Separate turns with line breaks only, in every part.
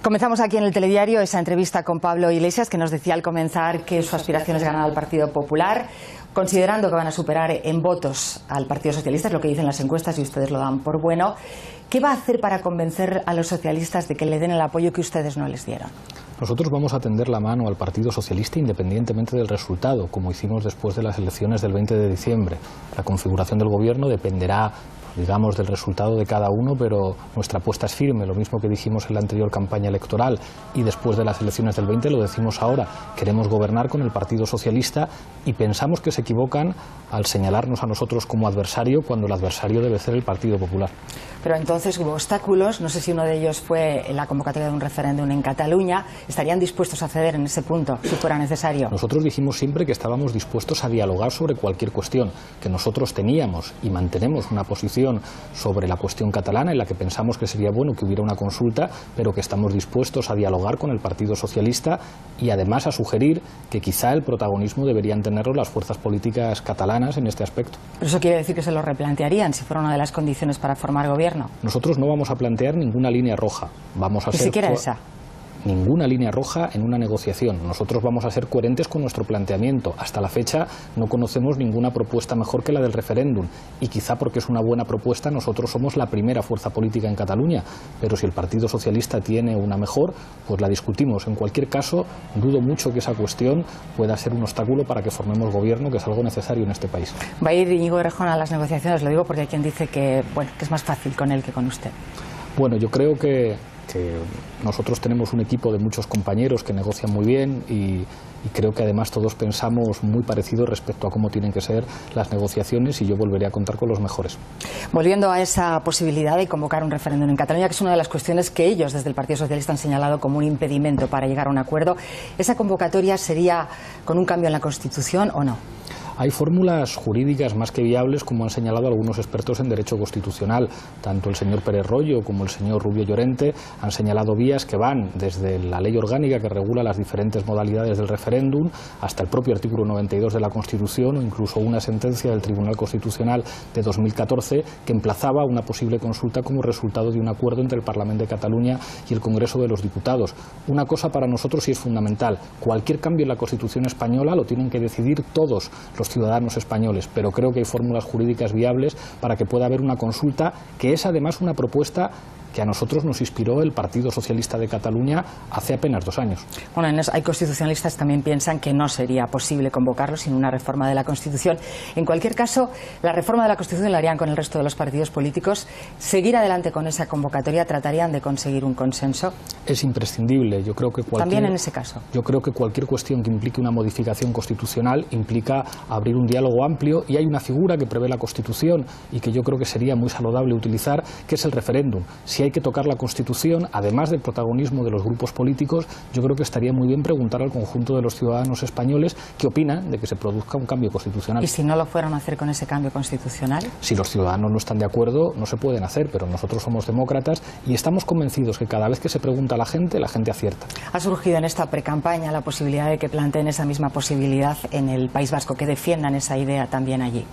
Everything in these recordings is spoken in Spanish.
Comenzamos aquí en el Telediario esa entrevista con Pablo Iglesias, que nos decía al comenzar que su aspiración es ganar al Partido Popular, considerando que van a superar en votos al Partido Socialista, es lo que dicen las encuestas y ustedes lo dan por bueno. ¿Qué va a hacer para convencer a los socialistas de que le den el apoyo que ustedes no les dieron?
Nosotros vamos a tender la mano al Partido Socialista independientemente del resultado, como hicimos después de las elecciones del 20 de diciembre. La configuración del gobierno dependerá, digamos, del resultado de cada uno, pero nuestra apuesta es firme, lo mismo que dijimos en la anterior campaña electoral y después de las elecciones del 20 lo decimos ahora. Queremos gobernar con el Partido Socialista y pensamos que se equivocan al señalarnos a nosotros como adversario cuando el adversario debe ser el Partido Popular.
Pero entonces hubo obstáculos, no sé si uno de ellos fue la convocatoria de un referéndum en Cataluña. ¿Estarían dispuestos a ceder en ese punto, si fuera necesario?
Nosotros dijimos siempre que estábamos dispuestos a dialogar sobre cualquier cuestión, que nosotros teníamos y mantenemos una posición sobre la cuestión catalana en la que pensamos que sería bueno que hubiera una consulta, pero que estamos dispuestos a dialogar con el Partido Socialista y además a sugerir que quizá el protagonismo deberían tenerlo las fuerzas políticas catalanas en este aspecto.
¿Pero eso quiere decir que se lo replantearían si fuera una de las condiciones para formar gobierno?
Nosotros no vamos a plantear ninguna línea roja. Vamos a
¿Ni siquiera esa?
Ninguna línea roja en una negociación. Nosotros vamos a ser coherentes con nuestro planteamiento. Hasta la fecha no conocemos ninguna propuesta mejor que la del referéndum y quizá porque es una buena propuesta nosotros somos la primera fuerza política en Cataluña, pero si el Partido Socialista tiene una mejor, pues la discutimos. En cualquier caso, dudo mucho que esa cuestión pueda ser un obstáculo para que formemos gobierno, que es algo necesario en este país.
¿Va a ir Íñigo Errejón a las negociaciones? Lo digo porque hay quien dice que es más fácil con él que con usted.
Bueno, yo creo que nosotros tenemos un equipo de muchos compañeros que negocian muy bien y creo que además todos pensamos muy parecido respecto a cómo tienen que ser las negociaciones y yo volveré a contar con los mejores.
Volviendo a esa posibilidad de convocar un referéndum en Cataluña, que es una de las cuestiones que ellos desde el Partido Socialista han señalado como un impedimento para llegar a un acuerdo, ¿esa convocatoria sería con un cambio en la Constitución o no?
Hay fórmulas jurídicas más que viables, como han señalado algunos expertos en derecho constitucional. Tanto el señor Pérez Royo como el señor Rubio Llorente han señalado vías que van desde la ley orgánica que regula las diferentes modalidades del referéndum hasta el propio artículo 92 de la Constitución o incluso una sentencia del Tribunal Constitucional de 2014 que emplazaba una posible consulta como resultado de un acuerdo entre el Parlamento de Cataluña y el Congreso de los Diputados. Una cosa para nosotros sí es fundamental: cualquier cambio en la Constitución española lo tienen que decidir todos los ciudadanos españoles, pero creo que hay fórmulas jurídicas viables para que pueda haber una consulta, que es además una propuesta que a nosotros nos inspiró el Partido Socialista de Cataluña hace apenas 2 años.
Bueno, hay constitucionalistas que también piensan que no sería posible convocarlo sin una reforma de la Constitución. En cualquier caso, la reforma de la Constitución la harían con el resto de los partidos políticos. ¿Seguir adelante con esa convocatoria? ¿Tratarían de conseguir un consenso?
Es imprescindible. Yo creo que
también en ese caso.
Yo creo que cualquier cuestión que implique una modificación constitucional implica abrir un diálogo amplio y hay una figura que prevé la Constitución y que yo creo que sería muy saludable utilizar, que es el referéndum. Si hay que tocar la Constitución, además del protagonismo de los grupos políticos, yo creo que estaría muy bien preguntar al conjunto de los ciudadanos españoles qué opinan de que se produzca un cambio constitucional.
¿Y si no lo fueran a hacer con ese cambio constitucional?
Si los ciudadanos no están de acuerdo, no se pueden hacer, pero nosotros somos demócratas y estamos convencidos que cada vez que se pregunta a la gente acierta.
Ha surgido en esta precampaña la posibilidad de que planteen esa misma posibilidad en el País Vasco, que defiendan esa idea también allí.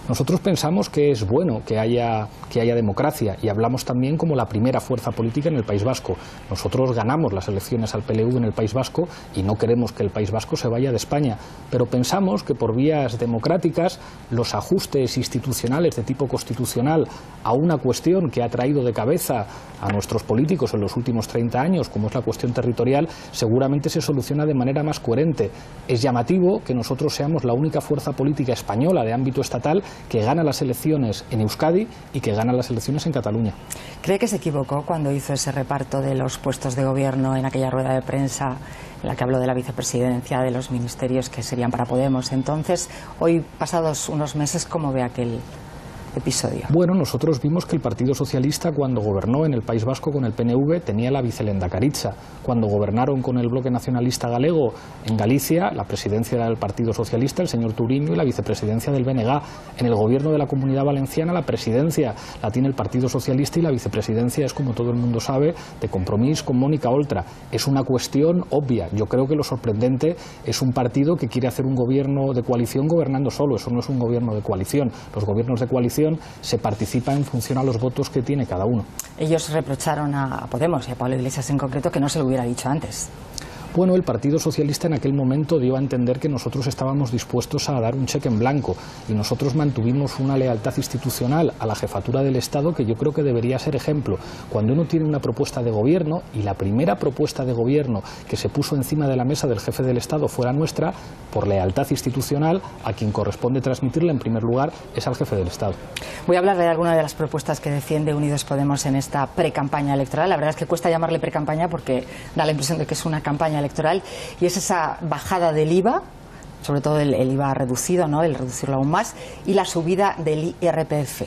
Nosotros pensamos que es bueno que haya democracia y hablamos también como la primera fuerza política en el País Vasco. Nosotros ganamos las elecciones al PLV en el País Vasco y no queremos que el País Vasco se vaya de España, pero pensamos que por vías democráticas los ajustes institucionales de tipo constitucional a una cuestión que ha traído de cabeza a nuestros políticos en los últimos 30 años, como es la cuestión territorial, seguramente se soluciona de manera más coherente. Es llamativo que nosotros seamos la única fuerza política española de ámbito estatal que gana las elecciones en Euskadi y que gana las elecciones en Cataluña.
¿Cree que se equivocó cuando hizo ese reparto de los puestos de gobierno en aquella rueda de prensa en la que habló de la vicepresidencia, de los ministerios que serían para Podemos? Entonces, hoy, pasados unos meses, ¿cómo ve aquel episodio?
Bueno, nosotros vimos que el Partido Socialista, cuando gobernó en el País Vasco con el PNV, tenía la vicelendakaritza. Cuando gobernaron con el Bloque Nacionalista Galego en Galicia, la presidencia era del Partido Socialista, el señor Turiño, y la vicepresidencia del BNG. En el gobierno de la Comunidad Valenciana, la presidencia la tiene el Partido Socialista y la vicepresidencia es, como todo el mundo sabe, de Compromís con Mónica Oltra. Es una cuestión obvia. Yo creo que lo sorprendente es un partido que quiere hacer un gobierno de coalición gobernando solo. Eso no es un gobierno de coalición. Los gobiernos de coalición votación se participa en función a los votos que tiene cada uno.
Ellos reprocharon a Podemos y a Pablo Iglesias en concreto que no se lo hubiera dicho antes.
Bueno, el Partido Socialista en aquel momento dio a entender que nosotros estábamos dispuestos a dar un cheque en blanco y nosotros mantuvimos una lealtad institucional a la jefatura del Estado que yo creo que debería ser ejemplo. Cuando uno tiene una propuesta de gobierno y la primera propuesta de gobierno que se puso encima de la mesa del jefe del Estado fuera nuestra, por lealtad institucional, a quien corresponde transmitirla en primer lugar es al jefe del Estado.
Voy a hablar de alguna de las propuestas que defiende Unidos Podemos en esta precampaña electoral. La verdad es que cuesta llamarle precampaña porque da la impresión de que es una campaña electoral, y es esa bajada del IVA, sobre todo el IVA reducido, ¿no?, el reducirlo aún más, y la subida del IRPF.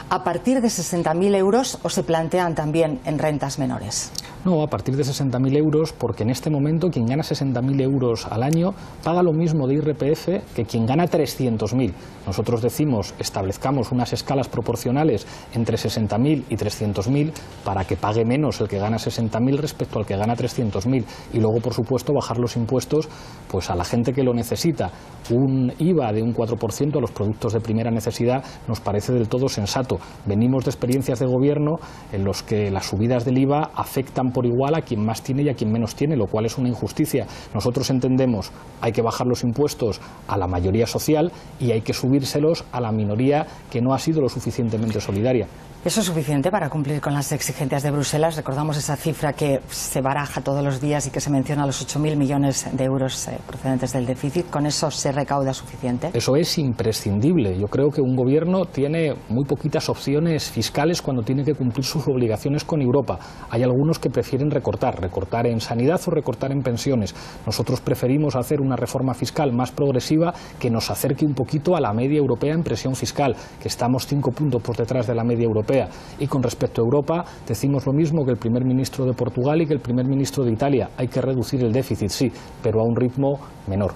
¿A partir de 60.000 euros o se plantean también en rentas menores?
No, a partir de 60.000 euros, porque en este momento quien gana 60.000 euros al año paga lo mismo de IRPF que quien gana 300.000. Nosotros decimos, establezcamos unas escalas proporcionales entre 60.000 y 300.000 para que pague menos el que gana 60.000 respecto al que gana 300.000. Y luego, por supuesto, bajar los impuestos pues a la gente que lo necesita. Un IVA de un 4% a los productos de primera necesidad nos parece del todo sensato. Venimos de experiencias de gobierno en los que las subidas del IVA afectan por igual a quien más tiene y a quien menos tiene, lo cual es una injusticia. Nosotros entendemos hay que bajar los impuestos a la mayoría social y hay que subírselos a la minoría que no ha sido lo suficientemente solidaria.
¿Eso es suficiente para cumplir con las exigencias de Bruselas? Recordamos esa cifra que se baraja todos los días y que se menciona, los 8.000 millones de euros procedentes del déficit. ¿Con eso se recauda suficiente?
Eso es imprescindible. Yo creo que un gobierno tiene muy poquitas opciones fiscales cuando tiene que cumplir sus obligaciones con Europa. Hay algunos que prefieren recortar en sanidad o recortar en pensiones. Nosotros preferimos hacer una reforma fiscal más progresiva que nos acerque un poquito a la media europea en presión fiscal, que estamos 5 puntos por detrás de la media europea. Y con respecto a Europa, decimos lo mismo que el primer ministro de Portugal y que el primer ministro de Italia. Hay que reducir el déficit, sí, pero a un ritmo menor.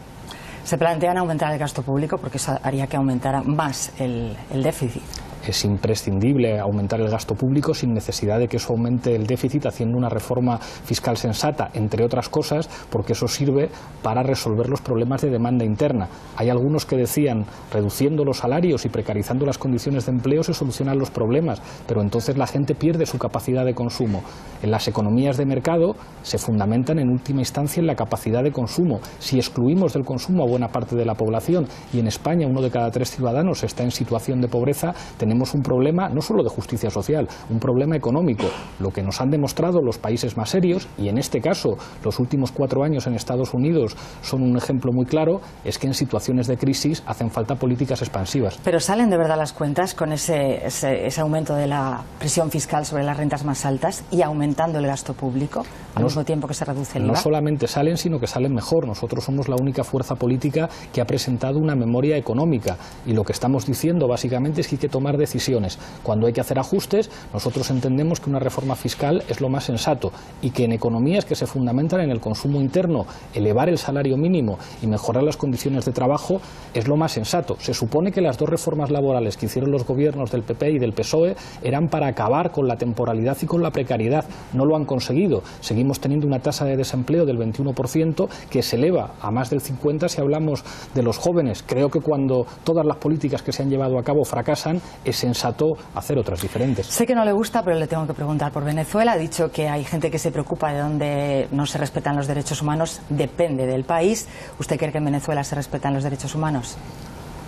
¿Se plantean aumentar el gasto público? Porque eso haría que aumentara más el déficit.
Es imprescindible aumentar el gasto público sin necesidad de que eso aumente el déficit, haciendo una reforma fiscal sensata, entre otras cosas, porque eso sirve para resolver los problemas de demanda interna. Hay algunos que decían, reduciendo los salarios y precarizando las condiciones de empleo se solucionan los problemas, pero entonces la gente pierde su capacidad de consumo. En las economías de mercado se fundamentan en última instancia en la capacidad de consumo. Si excluimos del consumo a buena parte de la población, y en España 1 de cada 3 ciudadanos está en situación de pobreza, tenemos un problema no solo de justicia social, un problema económico. Lo que nos han demostrado los países más serios, y en este caso los últimos 4 años en Estados Unidos son un ejemplo muy claro, es que en situaciones de crisis hacen falta políticas expansivas.
Pero ¿salen de verdad las cuentas con ese aumento de la presión fiscal sobre las rentas más altas y aumentando el gasto público al mismo tiempo que se reduce el IVA?
No solamente salen, sino que salen mejor. Nosotros somos la única fuerza política que ha presentado una memoria económica, y lo que estamos diciendo básicamente es que hay que tomar decisiones. Cuando hay que hacer ajustes, nosotros entendemos que una reforma fiscal es lo más sensato, y que en economías que se fundamentan en el consumo interno, elevar el salario mínimo y mejorar las condiciones de trabajo es lo más sensato. Se supone que las 2 reformas laborales que hicieron los gobiernos del PP y del PSOE eran para acabar con la temporalidad y con la precariedad. No lo han conseguido. Seguimos teniendo una tasa de desempleo del 21% que se eleva a más del 50% si hablamos de los jóvenes. Creo que cuando todas las políticas que se han llevado a cabo fracasan, es sensato hacer otras diferentes.
Sé que no le gusta, pero le tengo que preguntar por Venezuela. Ha dicho que hay gente que se preocupa de dónde no se respetan los derechos humanos. Depende del país. ¿Usted cree que en Venezuela se respetan los derechos humanos?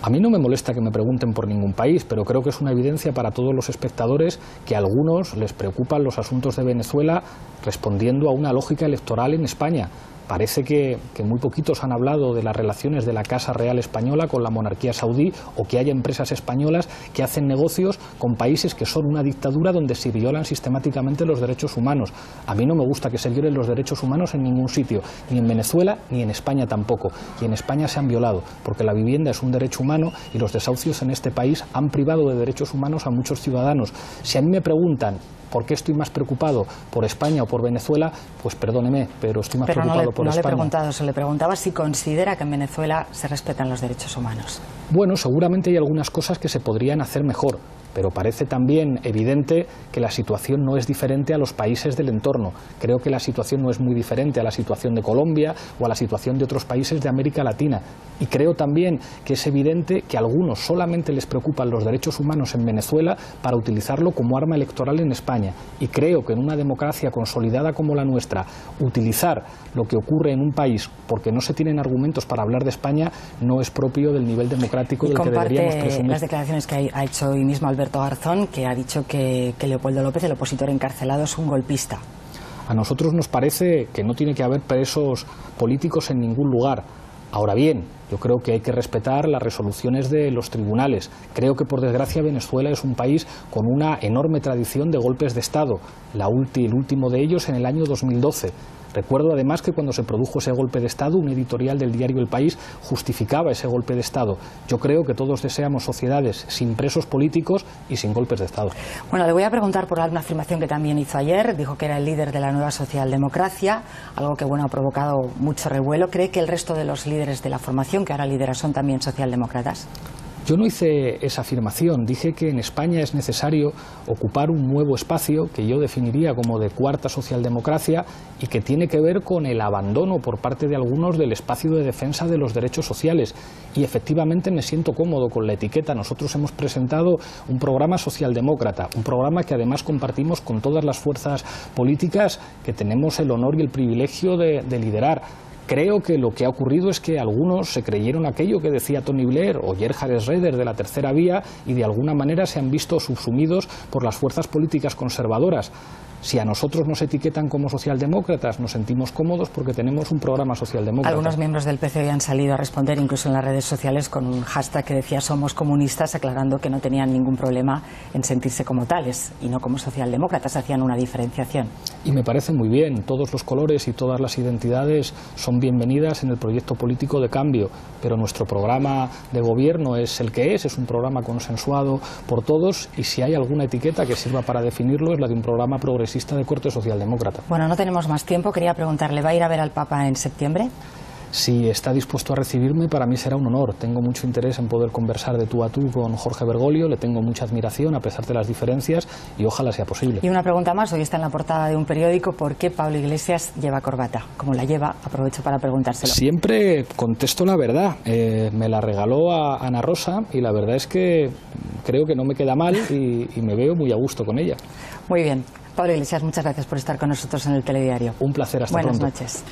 A mí no me molesta que me pregunten por ningún país, pero creo que es una evidencia para todos los espectadores que a algunos les preocupan los asuntos de Venezuela respondiendo a una lógica electoral en España. Parece que muy poquitos han hablado de las relaciones de la Casa Real Española con la monarquía saudí, o que haya empresas españolas que hacen negocios con países que son una dictadura donde se violan sistemáticamente los derechos humanos. A mí no me gusta que se violen los derechos humanos en ningún sitio, ni en Venezuela ni en España tampoco. Y en España se han violado, porque la vivienda es un derecho humano y los desahucios en este país han privado de derechos humanos a muchos ciudadanos. Si a mí me preguntan ¿por qué estoy más preocupado por España o por Venezuela? Pues perdóneme, pero estoy más preocupado por España.
No le he preguntado eso, le preguntaba si considera que en Venezuela se respetan los derechos humanos.
Bueno, seguramente hay algunas cosas que se podrían hacer mejor, pero parece también evidente que la situación no es diferente a los países del entorno. Creo que la situación no es muy diferente a la situación de Colombia o a la situación de otros países de América Latina. Y creo también que es evidente que a algunos solamente les preocupan los derechos humanos en Venezuela para utilizarlo como arma electoral en España. Y creo que en una democracia consolidada como la nuestra, utilizar lo que ocurre en un país porque no se tienen argumentos para hablar de España no es propio del nivel democrático del que deberíamos presumir.
Las declaraciones que ha hecho hoy mismo Alberto Garzón, que ha dicho que Leopoldo López, el opositor encarcelado, es un golpista.
A nosotros nos parece que no tiene que haber presos políticos en ningún lugar. Ahora bien, yo creo que hay que respetar las resoluciones de los tribunales. Creo que, por desgracia, Venezuela es un país con una enorme tradición de golpes de Estado, el último de ellos en el año 2012. Recuerdo además que cuando se produjo ese golpe de Estado, un editorial del diario El País justificaba ese golpe de Estado. Yo creo que todos deseamos sociedades sin presos políticos y sin golpes de Estado.
Bueno, le voy a preguntar por una afirmación que también hizo ayer. Dijo que era el líder de la nueva socialdemocracia, algo que ha provocado mucho revuelo. ¿Cree que el resto de los líderes de la formación que ahora lidera son también socialdemócratas?
Yo no hice esa afirmación, dije que en España es necesario ocupar un nuevo espacio que yo definiría como de cuarta socialdemocracia y que tiene que ver con el abandono por parte de algunos del espacio de defensa de los derechos sociales. Y efectivamente me siento cómodo con la etiqueta. Nosotros hemos presentado un programa socialdemócrata, un programa que además compartimos con todas las fuerzas políticas que tenemos el honor y el privilegio de liderar. Creo que lo que ha ocurrido es que algunos se creyeron aquello que decía Tony Blair o Gerhard Schroeder de la tercera vía y de alguna manera se han visto subsumidos por las fuerzas políticas conservadoras. Si a nosotros nos etiquetan como socialdemócratas, nos sentimos cómodos porque tenemos un programa socialdemócrata.
Algunos miembros del PC hoy han salido a responder, incluso en las redes sociales, con un hashtag que decía "somos comunistas", aclarando que no tenían ningún problema en sentirse como tales y no como socialdemócratas, hacían una diferenciación.
Y me parece muy bien, todos los colores y todas las identidades son bienvenidas en el proyecto político de cambio, pero nuestro programa de gobierno es el que es un programa consensuado por todos y si hay alguna etiqueta que sirva para definirlo es la de un programa progresista de corte socialdemócrata.
Bueno, no tenemos más tiempo. Quería preguntarle, ¿va a ir a ver al Papa en septiembre?
Si está dispuesto a recibirme, para mí será un honor. Tengo mucho interés en poder conversar de tú a tú con Jorge Bergoglio, le tengo mucha admiración a pesar de las diferencias y ojalá sea posible.
Y una pregunta más, hoy está en la portada de un periódico, ¿por qué Pablo Iglesias lleva corbata? Como la lleva, aprovecho para preguntárselo.
Siempre contesto la verdad. Me la regaló a Ana Rosa y la verdad es que creo que no me queda mal y me veo muy a gusto con ella.
Muy bien. Pablo Iglesias, muchas gracias por estar con nosotros en el Telediario.
Un placer, hasta pronto.
Buenas noches.